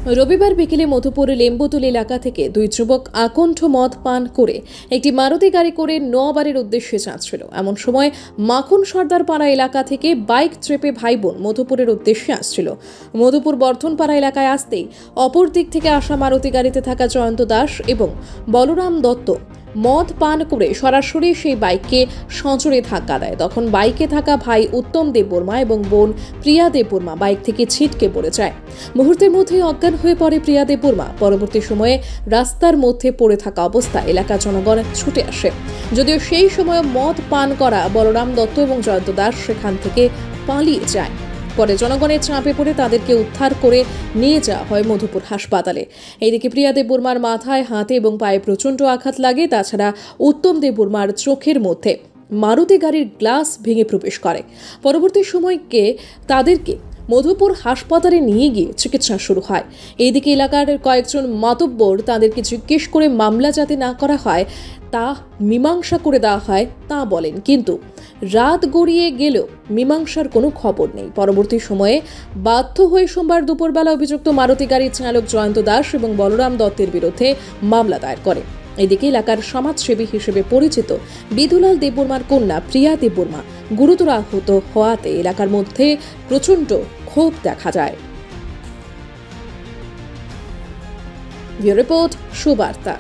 রবিবার বিকেলে মধুপুর লেম্বুতুল এলাকা থেকে দুই যুবক আকণ্ঠ মদ পান করে একটি মারুতি গাড়ি করে নোয়াবাড়ির উদ্দেশ্যে যাচ্ছিল। এমন সময় মাখন সর্দার পাড়া এলাকা থেকে বাইক চেপে ভাই বোন মধুপুরের উদ্দেশ্যে আসছিল। মধুপুর বর্ধনপাড়া এলাকায় আসতেই অপর দিক থেকে আসা মারুতি গাড়িতে থাকা জয়ন্ত দাস এবং বলরাম দত্ত মদ পান করে সরাসরি সেই বাইককে সজোরে ধাক্কা দেয়। তখন বাইকে থাকা ভাই উত্তম দেববর্মা এবং বোন প্রিয়া দেববর্মা বাইক থেকে ছিটকে পড়ে যায়। মুহূর্তের মধ্যেই অজ্ঞান হয়ে পড়ে প্রিয়া দেববর্মা। পরবর্তী সময়ে রাস্তার মধ্যে পড়ে থাকা অবস্থায় এলাকার জনগণ ছুটে আসে। যদিও সেই সময় মদ পান করা বলরাম দত্ত এবং জয়ন্ত দাস সেখান থেকে পালিয়ে যায়। পরে জনগণের চাপে পড়ে তাদেরকে উদ্ধার করে নিয়ে যাওয়া হয় মধুপুর হাসপাতালে। এইদিকে প্রিয়া দেববর্মার মাথায়, হাতে এবং পায়ে প্রচণ্ড আঘাত লাগে। তাছাড়া উত্তম দেববর্মার চোখের মধ্যে মারুতি গাড়ির গ্লাস ভেঙে প্রবেশ করে। পরবর্তী সময়কে তাদেরকে মধুপুর হাসপাতালে নিয়ে গিয়ে চিকিৎসা শুরু হয়। এইদিকে এলাকার কয়েকজন মাতব্বর তাদেরকে জিজ্ঞেস করে মামলা যাতে না করা হয় তা মীমাংসা করে দেওয়া হয় তা বলেন, কিন্তু রাত গড়িয়ে গেলেও মীমাংসার কোনো খবর নেই। পরবর্তী সময়ে বাধ্য হয়ে সোমবার দুপুরবেলা অভিযুক্ত মারুতি গাড়ির চালক জয়ন্ত দাস এবং বলরাম দত্তের বিরুদ্ধে মামলা দায়ের করে। এদিকে এলাকার সমাজসেবী হিসেবে পরিচিত বিধুলাল দেববর্মার কন্যা প্রিয়া দেববর্মা গুরুতর আহত হওয়াতে এলাকার মধ্যে প্রচণ্ড ক্ষোভ দেখা যায়। Bureau report, Subarta.